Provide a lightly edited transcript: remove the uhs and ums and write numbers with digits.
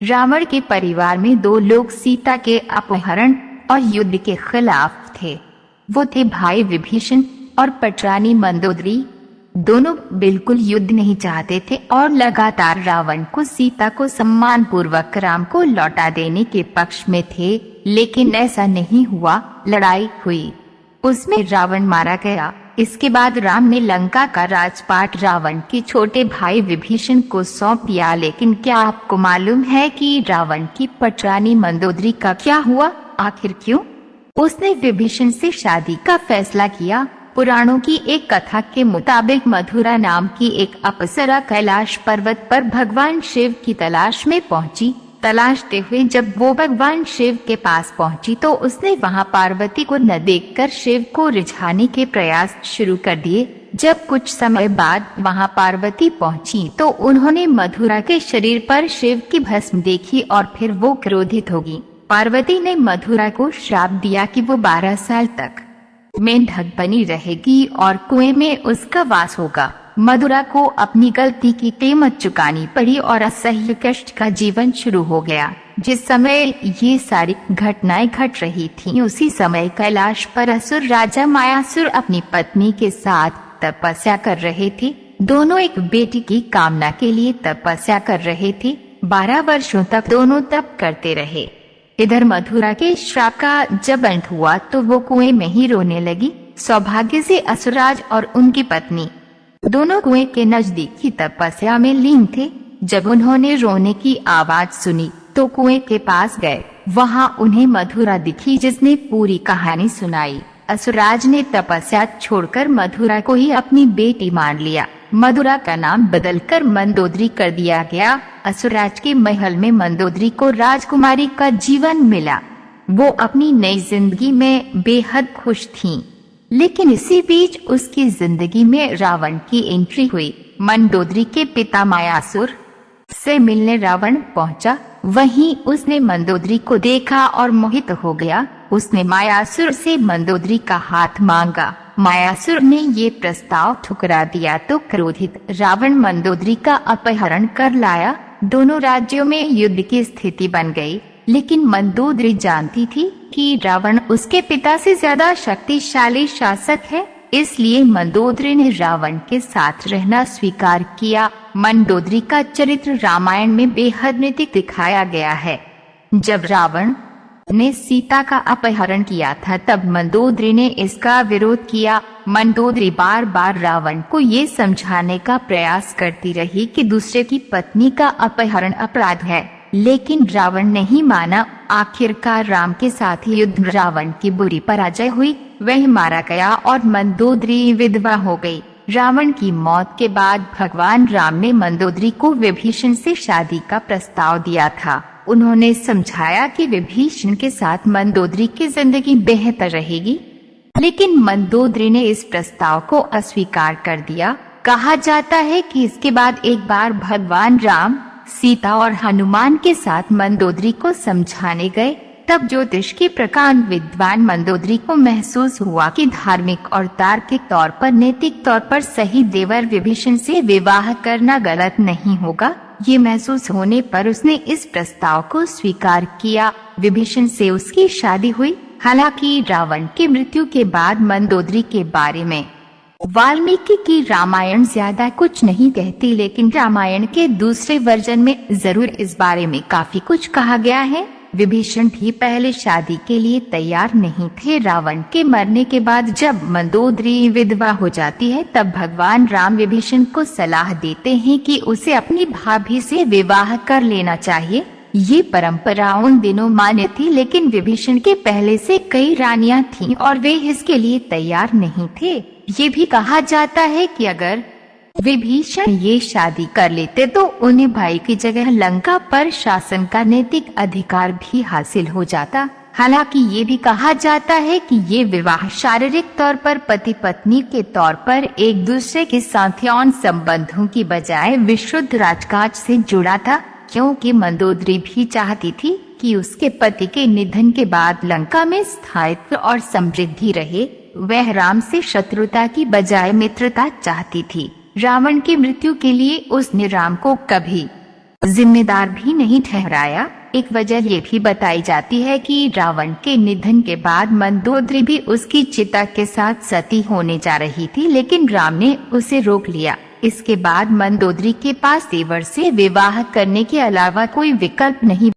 रावण के परिवार में दो लोग सीता के अपहरण और युद्ध के खिलाफ थे। वो थे भाई विभीषण और पटरानी मंदोदरी। दोनों बिल्कुल युद्ध नहीं चाहते थे और लगातार रावण को सीता को सम्मान पूर्वक राम को लौटा देने के पक्ष में थे, लेकिन ऐसा नहीं हुआ। लड़ाई हुई, उसमें रावण मारा गया। इसके बाद राम ने लंका का राजपाट रावण के छोटे भाई विभीषण को सौंप दिया। लेकिन क्या आपको मालूम है कि रावण की पटरानी मंदोदरी का क्या हुआ? आखिर क्यों उसने विभीषण से शादी का फैसला किया? पुराणों की एक कथा के मुताबिक मधुरा नाम की एक अप्सरा कैलाश पर्वत पर भगवान शिव की तलाश में पहुंची। तलाशते हुए जब वो भगवान शिव के पास पहुंची तो उसने वहां पार्वती को न देखकर शिव को रिझाने के प्रयास शुरू कर दिए। जब कुछ समय बाद वहां पार्वती पहुंची तो उन्होंने मधुरा के शरीर पर शिव की भस्म देखी और फिर वो क्रोधित होगी। पार्वती ने मधुरा को श्राप दिया कि वो 12 साल तक मेंढक बनी रहेगी और कुएं में उसका वास होगा। मधुरा को अपनी गलती की कीमत चुकानी पड़ी और असह्य कष्ट का जीवन शुरू हो गया। जिस समय ये सारी घटनाएं घट रही थीं, उसी समय कैलाश पर असुर राजा मायासुर अपनी पत्नी के साथ तपस्या कर रहे थे। दोनों एक बेटी की कामना के लिए तपस्या कर रहे थे। 12 वर्षों तक दोनों तप करते रहे। इधर मधुरा के श्राप का जब अंत हुआ तो वो कुएं में ही रोने लगी। सौभाग्य से असुरराज और उनकी पत्नी दोनों कुएं के नजदीक ही तपस्या में लीन थे। जब उन्होंने रोने की आवाज सुनी तो कुएं के पास गए। वहां उन्हें मधुरा दिखी जिसने पूरी कहानी सुनाई। असुरराज ने तपस्या छोड़कर मधुरा को ही अपनी बेटी मान लिया। मधुरा का नाम बदलकर मंदोदरी कर दिया गया। असुरराज के महल में मंदोदरी को राजकुमारी का जीवन मिला। वो अपनी नई जिंदगी में बेहद खुश थीं। लेकिन इसी बीच उसकी जिंदगी में रावण की एंट्री हुई। मंदोदरी के पिता मायासुर से मिलने रावण पहुंचा। वहीं उसने मंदोदरी को देखा और मोहित हो गया। उसने मायासुर से मंदोदरी का हाथ मांगा। मायासुर ने ये प्रस्ताव ठुकरा दिया तो क्रोधित रावण मंदोदरी का अपहरण कर लाया। दोनों राज्यों में युद्ध की स्थिति बन गई। लेकिन मंदोदरी जानती थी कि रावण उसके पिता से ज्यादा शक्तिशाली शासक है, इसलिए मंदोदरी ने रावण के साथ रहना स्वीकार किया। मंदोदरी का चरित्र रामायण में बेहद नैतिक दिखाया गया है। जब रावण ने सीता का अपहरण किया था तब मंदोदरी ने इसका विरोध किया। मंदोदरी बार बार रावण को ये समझाने का प्रयास करती रही कि दूसरे की पत्नी का अपहरण अपराध है, लेकिन रावण नहीं माना। आखिरकार राम के साथ युद्ध रावण की बुरी पराजय हुई। वह मारा गया और मंदोदरी विधवा हो गई। रावण की मौत के बाद भगवान राम ने मंदोदरी को विभीषण से शादी का प्रस्ताव दिया था। उन्होंने समझाया कि विभीषण के साथ मंदोदरी की जिंदगी बेहतर रहेगी, लेकिन मंदोदरी ने इस प्रस्ताव को अस्वीकार कर दिया। कहा जाता है कि इसके बाद एक बार भगवान राम सीता और हनुमान के साथ मंदोदरी को समझाने गए। तब ज्योतिष के प्रकांड विद्वान मंदोदरी को महसूस हुआ कि धार्मिक और तार्किक तौर पर, नैतिक तौर पर सही देवर विभीषण से विवाह करना गलत नहीं होगा। ये महसूस होने पर उसने इस प्रस्ताव को स्वीकार किया। विभीषण से उसकी शादी हुई। हालांकि रावण की मृत्यु के बाद मंदोदरी के बारे में वाल्मीकि की रामायण ज्यादा कुछ नहीं कहती, लेकिन रामायण के दूसरे वर्जन में जरूर इस बारे में काफी कुछ कहा गया है। विभीषण भी पहले शादी के लिए तैयार नहीं थे। रावण के मरने के बाद जब मंदोदरी विधवा हो जाती है तब भगवान राम विभीषण को सलाह देते हैं कि उसे अपनी भाभी से विवाह कर लेना चाहिए। ये परंपरा उन दिनों मान्य थी, लेकिन विभीषण के पहले से कई रानियां थीं और वे इसके लिए तैयार नहीं थे। ये भी कहा जाता है कि अगर विभीषण ये शादी कर लेते तो उन्हें भाई की जगह लंका पर शासन का नैतिक अधिकार भी हासिल हो जाता। हालांकि ये भी कहा जाता है कि ये विवाह शारीरिक तौर पर पति पत्नी के तौर पर एक दूसरे के साथ यौन संबंधों की बजाय विशुद्ध राजकाज से जुड़ा था, क्योंकि मंदोदरी भी चाहती थी कि उसके पति के निधन के बाद लंका में स्थायित्व और समृद्धि रहे। वह राम से शत्रुता की बजाय मित्रता चाहती थी। रावण की मृत्यु के लिए उसने राम को कभी जिम्मेदार भी नहीं ठहराया। एक वजह ये भी बताई जाती है कि रावण के निधन के बाद मंदोदरी भी उसकी चिता के साथ सती होने जा रही थी, लेकिन राम ने उसे रोक लिया। इसके बाद मंदोदरी के पास देवर से विवाह करने के अलावा कोई विकल्प नहीं